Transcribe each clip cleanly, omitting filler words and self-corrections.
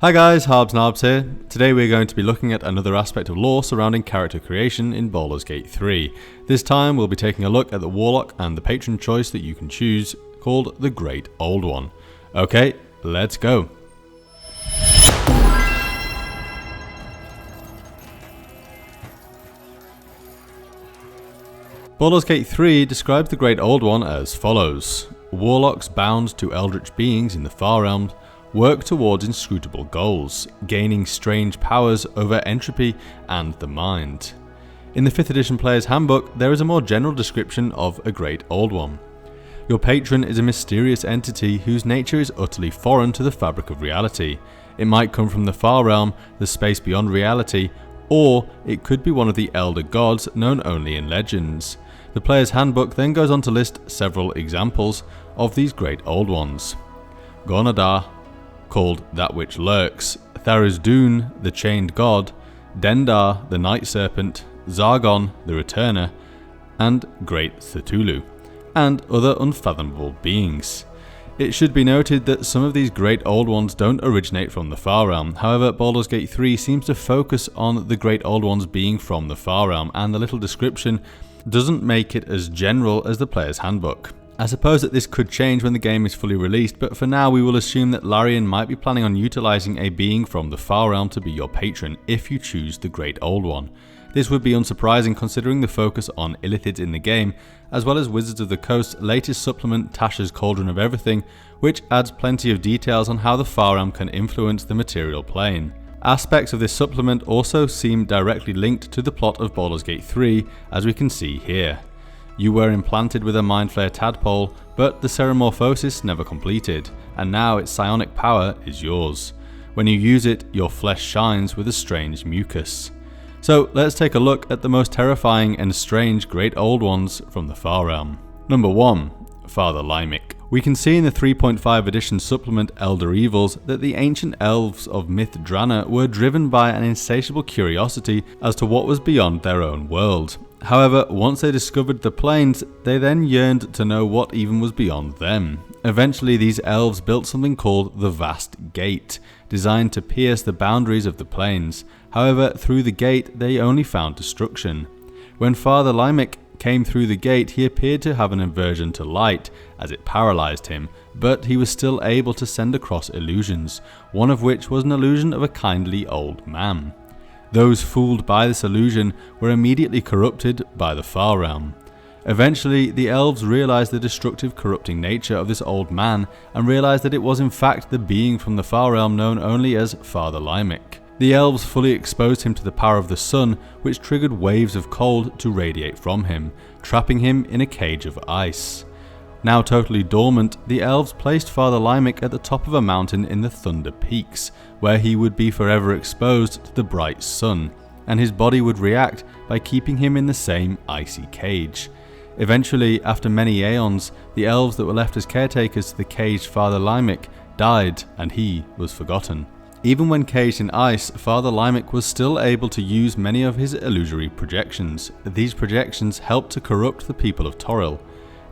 Hi guys, Harbs Narbs here. Today we're going to be looking at another aspect of lore surrounding character creation in Baldur's Gate 3. This time we'll be taking a look at the Warlock and the patron choice that you can choose, called the Great Old One. Okay, let's go. Baldur's Gate 3 describes the Great Old One as follows. Warlocks bound to eldritch beings in the Far Realms work towards inscrutable goals, gaining strange powers over entropy and the mind. In the 5th edition player's handbook, there is a more general description of a Great Old One. Your patron is a mysterious entity whose nature is utterly foreign to the fabric of reality. It might come from the Far Realm, the space beyond reality, or it could be one of the elder gods known only in legends. The player's handbook then goes on to list several examples of these Great Old Ones. Gornadar, called That Which Lurks, Tharizdun, the Chained God, Dendar, the Night Serpent, Zargon, the Returner, and Great Cthulhu, and other unfathomable beings. It should be noted that some of these Great Old Ones don't originate from the Far Realm. However, Baldur's Gate 3 seems to focus on the Great Old Ones being from the Far Realm, and the little description doesn't make it as general as the player's handbook. I suppose that this could change when the game is fully released, but for now we will assume that Larian might be planning on utilising a being from the Far Realm to be your patron if you choose the Great Old One. This would be unsurprising considering the focus on illithids in the game, as well as Wizards of the Coast's latest supplement, Tasha's Cauldron of Everything, which adds plenty of details on how the Far Realm can influence the material plane. Aspects of this supplement also seem directly linked to the plot of Baldur's Gate 3, as we can see here. You were implanted with a Mind Flayer tadpole, but the Ceremorphosis never completed, and now its psionic power is yours. When you use it, your flesh shines with a strange mucus. So let's take a look at the most terrifying and strange Great Old Ones from the Far Realm. Number 1. Father Lymic. We can see in the 3.5 edition supplement Elder Evils that the ancient elves of Myth Drana were driven by an insatiable curiosity as to what was beyond their own world. However, once they discovered the planes, they then yearned to know what even was beyond them. Eventually, these elves built something called the Vast Gate, designed to pierce the boundaries of the planes. However, through the gate, they only found destruction. When Father Lymic came through the gate, he appeared to have an aversion to light, as it paralysed him, but he was still able to send across illusions, one of which was an illusion of a kindly old man. Those fooled by this illusion were immediately corrupted by the Far Realm. Eventually, the elves realised the destructive, corrupting nature of this old man, and realised that it was in fact the being from the Far Realm known only as Father Lymic. The elves fully exposed him to the power of the sun, which triggered waves of cold to radiate from him, trapping him in a cage of ice. Now totally dormant, the elves placed Father Lymic at the top of a mountain in the Thunder Peaks, where he would be forever exposed to the bright sun, and his body would react by keeping him in the same icy cage. Eventually, after many aeons, the elves that were left as caretakers to the caged Father Lymic died, and he was forgotten. Even when caged in ice, Father Lymic was still able to use many of his illusory projections. These projections helped to corrupt the people of Toril.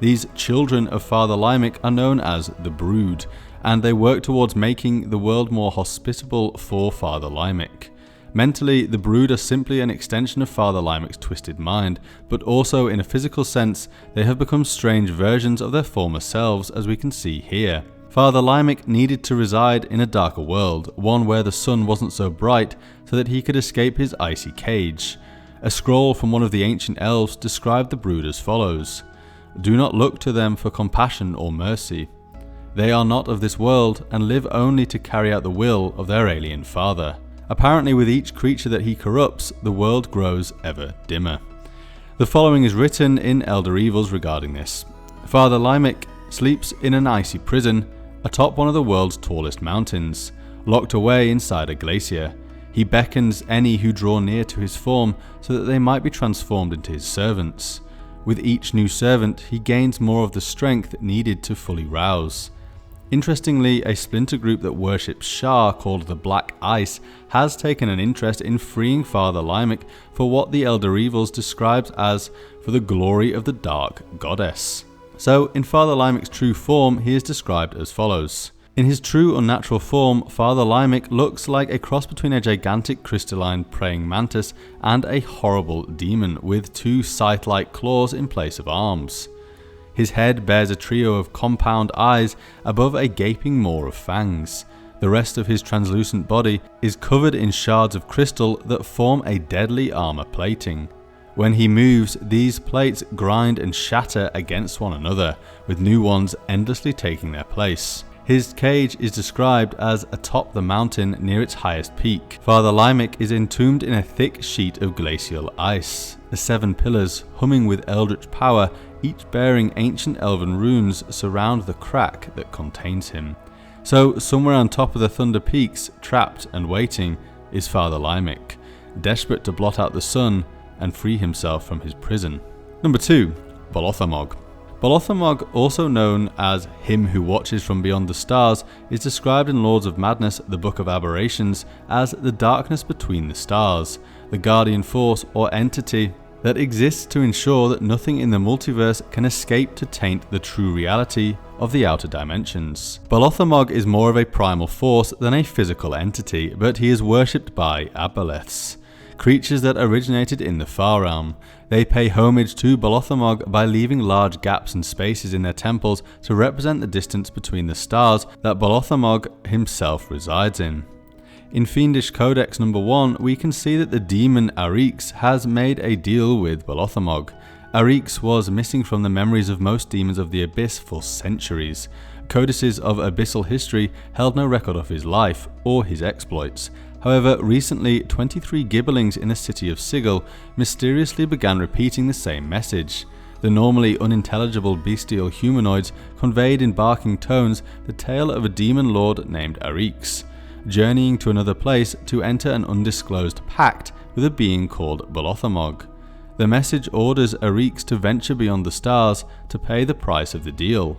These children of Father Lymic are known as the Brood, and they work towards making the world more hospitable for Father Lymic. Mentally, the Brood are simply an extension of Father Lymic's twisted mind, but also in a physical sense, they have become strange versions of their former selves, as we can see here. Father Lymic needed to reside in a darker world, one where the sun wasn't so bright, so that he could escape his icy cage. A scroll from one of the ancient elves described the Brood as follows: "Do not look to them for compassion or mercy. They are not of this world and live only to carry out the will of their alien father." Apparently, with each creature that he corrupts, the world grows ever dimmer. The following is written in Elder Evils regarding this. Father Lymic sleeps in an icy prison atop one of the world's tallest mountains, locked away inside a glacier. He beckons any who draw near to his form so that they might be transformed into his servants. With each new servant, he gains more of the strength needed to fully rouse. Interestingly, a splinter group that worships Shar called the Black Ice has taken an interest in freeing Father Lymic for what the Elder Evils describes as for the glory of the Dark Goddess. So, in Father Lymic's true form, he is described as follows: In his true unnatural form, Father Limerick looks like a cross between a gigantic crystalline praying mantis and a horrible demon with two scythe-like claws in place of arms. His head bears a trio of compound eyes above a gaping maw of fangs. The rest of his translucent body is covered in shards of crystal that form a deadly armor plating. When he moves, these plates grind and shatter against one another, with new ones endlessly taking their place. His cage is described as atop the mountain near its highest peak. Father Limerick is entombed in a thick sheet of glacial ice. The 7 pillars, humming with eldritch power, each bearing ancient elven runes, surround the crack that contains him. So, somewhere on top of the Thunder Peaks, trapped and waiting, is Father Limerick, desperate to blot out the sun and free himself from his prison. Number 2. Balothemog. Balothemog, also known as Him Who Watches from Beyond the Stars, is described in Lords of Madness, the Book of Aberrations, as the darkness between the stars, the guardian force or entity that exists to ensure that nothing in the multiverse can escape to taint the true reality of the outer dimensions. Balothemog is more of a primal force than a physical entity, but he is worshipped by aboleths, creatures that originated in the Far Realm. They pay homage to Balothemog by leaving large gaps and spaces in their temples to represent the distance between the stars that Balothemog himself resides in. In Fiendish Codex number 1, we can see that the demon Arix has made a deal with Balothemog. Arix was missing from the memories of most demons of the Abyss for centuries. Codices of abyssal history held no record of his life or his exploits. However, recently 23 Gibbelings in the city of Sigil mysteriously began repeating the same message. The normally unintelligible bestial humanoids conveyed in barking tones the tale of a demon lord named Arix, journeying to another place to enter an undisclosed pact with a being called Balothemog. The message orders Arix to venture beyond the stars to pay the price of the deal.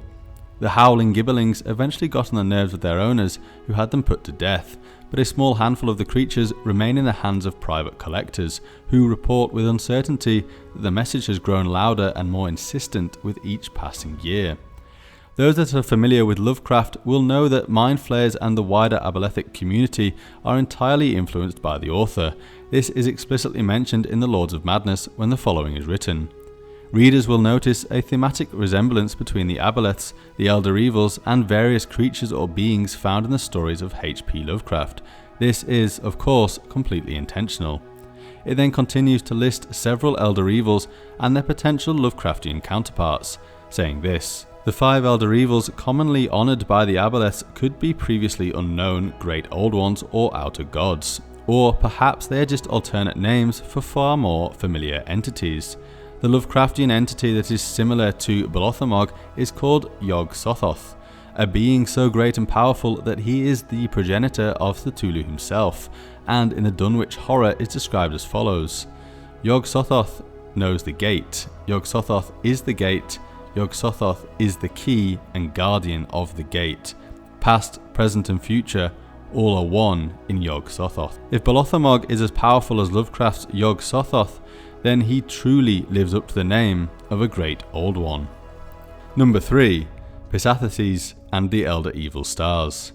The howling Gibbelings eventually got on the nerves of their owners, who had them put to death, but a small handful of the creatures remain in the hands of private collectors, who report with uncertainty that the message has grown louder and more insistent with each passing year. Those that are familiar with Lovecraft will know that mind flayers and the wider abolithic community are entirely influenced by the author. This is explicitly mentioned in the Lords of Madness when the following is written. Readers will notice a thematic resemblance between the aboleths, the elder evils, and various creatures or beings found in the stories of H.P. Lovecraft. This is, of course, completely intentional. It then continues to list several elder evils and their potential Lovecraftian counterparts, saying this: the 5 elder evils commonly honoured by the aboleths could be previously unknown Great Old Ones or Outer Gods, or perhaps they are just alternate names for far more familiar entities. The Lovecraftian entity that is similar to Balothemog is called Yog-Sothoth, a being so great and powerful that he is the progenitor of Cthulhu himself, and in the Dunwich Horror is described as follows: Yog-Sothoth knows the gate, Yog-Sothoth is the gate, Yog-Sothoth is the key and guardian of the gate. Past, present and future, all are one in Yog-Sothoth. If Balothemog is as powerful as Lovecraft's Yog-Sothoth, then he truly lives up to the name of a great old one. Number 3. Pisathases and the Elder Evil Stars.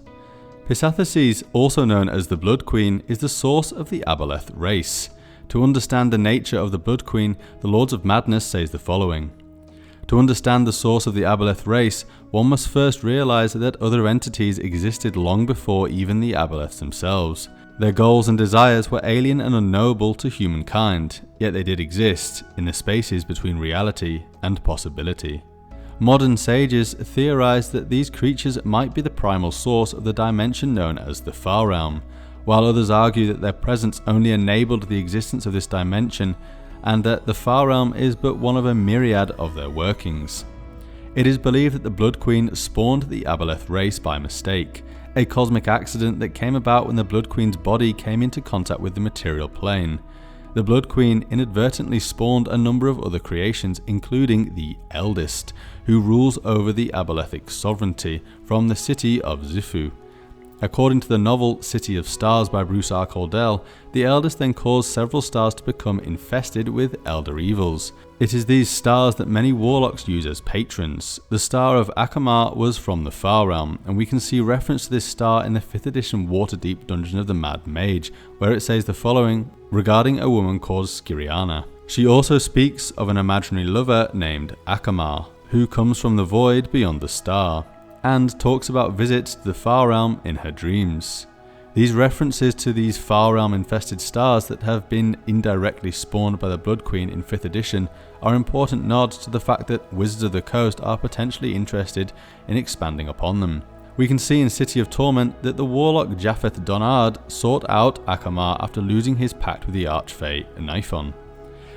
Pisathases, also known as the Blood Queen, is the source of the aboleth race. To understand the nature of the Blood Queen, the Lords of Madness says the following: to understand the source of the aboleth race, one must first realize that other entities existed long before even the aboleths themselves. Their goals and desires were alien and unknowable to humankind, yet they did exist in the spaces between reality and possibility. Modern sages theorize that these creatures might be the primal source of the dimension known as the Far Realm, while others argue that their presence only enabled the existence of this dimension, and that the Far Realm is but one of a myriad of their workings. It is believed that the Blood Queen spawned the aboleth race by mistake, a cosmic accident that came about when the Blood Queen's body came into contact with the material plane. The Blood Queen inadvertently spawned a number of other creations, including the Eldest, who rules over the abolithic sovereignty from the city of Zifu. According to the novel City of Stars by Bruce R. Cordell, the Eldest then caused several stars to become infested with elder evils. It is these stars that many warlocks use as patrons. The star of Akamar was from the Far Realm, and we can see reference to this star in the 5th edition Waterdeep Dungeon of the Mad Mage, where it says the following regarding a woman called Skiriana. She also speaks of an imaginary lover named Akamar, who comes from the void beyond the star, and talks about visits to the Far Realm in her dreams. These references to these Far Realm infested stars that have been indirectly spawned by the Blood Queen in 5th edition are important nods to the fact that Wizards of the Coast are potentially interested in expanding upon them. We can see in City of Torment that the warlock Japheth Donard sought out Akamar after losing his pact with the Archfey Nifon.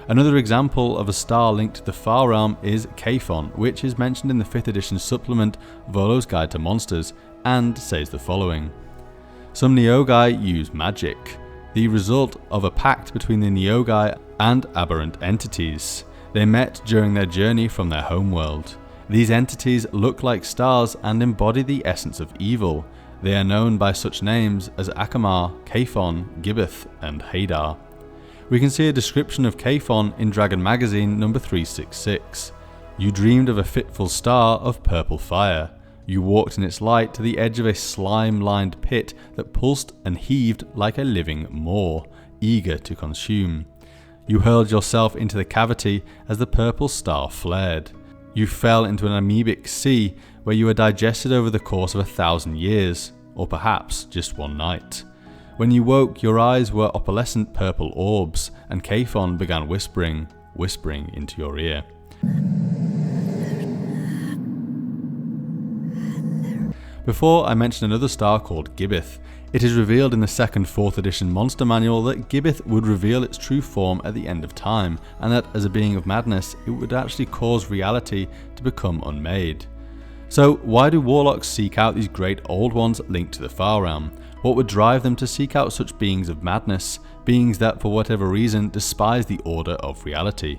Another example of a star linked to the Far Realm is Kaphon, which is mentioned in the 5th edition supplement Volo's Guide to Monsters, and says the following. Some Neogai use magic, the result of a pact between the Neogai and aberrant entities. They met during their journey from their homeworld. These entities look like stars and embody the essence of evil. They are known by such names as Akamar, Kaphon, Gibbeth, and Hadar. We can see a description of Kaphon in Dragon Magazine number 366. You dreamed of a fitful star of purple fire. You walked in its light to the edge of a slime-lined pit that pulsed and heaved like a living maw, eager to consume. You hurled yourself into the cavity as the purple star flared. You fell into an amoebic sea where you were digested over the course of 1,000 years, or perhaps just one night. When you woke, your eyes were opalescent purple orbs, and Kaphon began whispering into your ear. Before I mention another star called Gibbeth. It is revealed in the 2nd 4th edition monster manual that Gibbeth would reveal its true form at the end of time, and that as a being of madness it would actually cause reality to become unmade. So why do warlocks seek out these great old ones linked to the Far Realm? What would drive them to seek out such beings of madness, beings that for whatever reason despise the order of reality?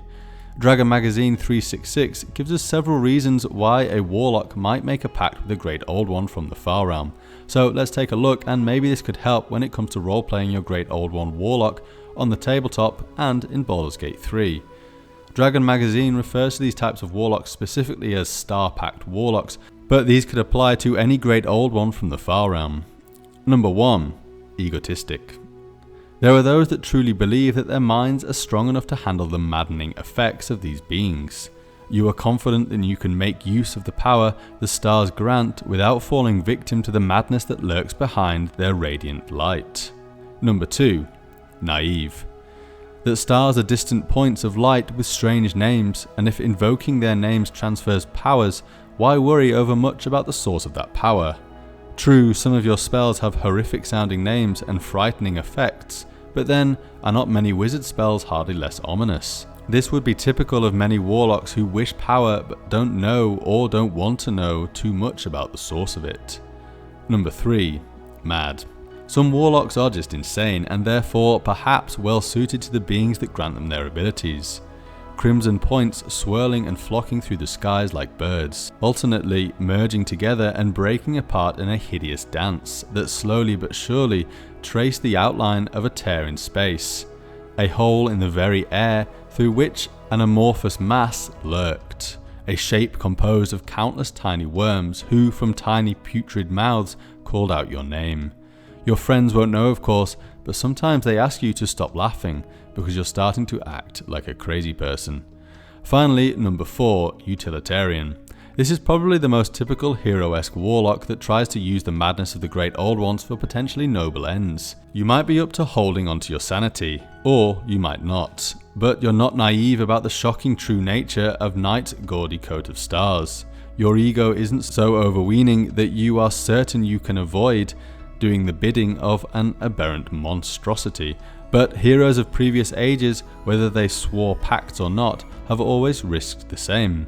Dragon Magazine 366 gives us several reasons why a warlock might make a pact with the Great Old One from the Far Realm. So let's take a look, and maybe this could help when it comes to role-playing your Great Old One warlock on the tabletop and in Baldur's Gate 3. Dragon Magazine refers to these types of warlocks specifically as Star Pact warlocks, but these could apply to any Great Old One from the Far Realm. Number 1. Egotistic. There are those that truly believe that their minds are strong enough to handle the maddening effects of these beings. You are confident that you can make use of the power the stars grant without falling victim to the madness that lurks behind their radiant light. Number 2. Naive. That stars are distant points of light with strange names, and if invoking their names transfers powers, why worry over much about the source of that power? True, some of your spells have horrific sounding names and frightening effects, but then, are not many wizard spells hardly less ominous? This would be typical of many warlocks who wish power but don't know or don't want to know too much about the source of it. Number 3. Mad. Some warlocks are just insane and therefore perhaps well suited to the beings that grant them their abilities. Crimson points swirling and flocking through the skies like birds, alternately merging together and breaking apart in a hideous dance that slowly but surely traced the outline of a tear in space, a hole in the very air through which an amorphous mass lurked, a shape composed of countless tiny worms who from tiny putrid mouths called out your name. Your friends won't know of course, but sometimes they ask you to stop laughing because you're starting to act like a crazy person. Finally, number 4, utilitarian. This is probably the most typical hero-esque warlock that tries to use the madness of the Great Old Ones for potentially noble ends. You might be up to holding onto your sanity, or you might not, but you're not naive about the shocking true nature of Night's gaudy coat of stars. Your ego isn't so overweening that you are certain you can avoid doing the bidding of an aberrant monstrosity, but heroes of previous ages, whether they swore pacts or not, have always risked the same.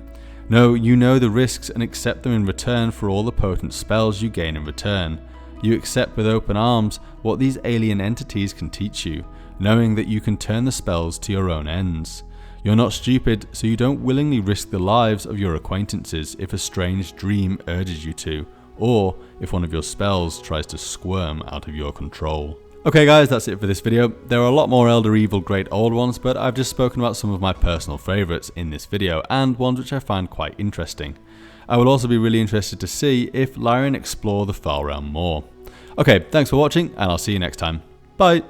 No, you know the risks and accept them in return for all the potent spells you gain in return. You accept with open arms what these alien entities can teach you, knowing that you can turn the spells to your own ends. You're not stupid, so you don't willingly risk the lives of your acquaintances if a strange dream urges you to, or if one of your spells tries to squirm out of your control. Okay guys, that's it for this video. There are a lot more Elder Evil Great Old Ones, but I've just spoken about some of my personal favourites in this video, and ones which I find quite interesting. I will also be really interested to see if Larian explore the Far Realm more. Okay, thanks for watching, and I'll see you next time. Bye!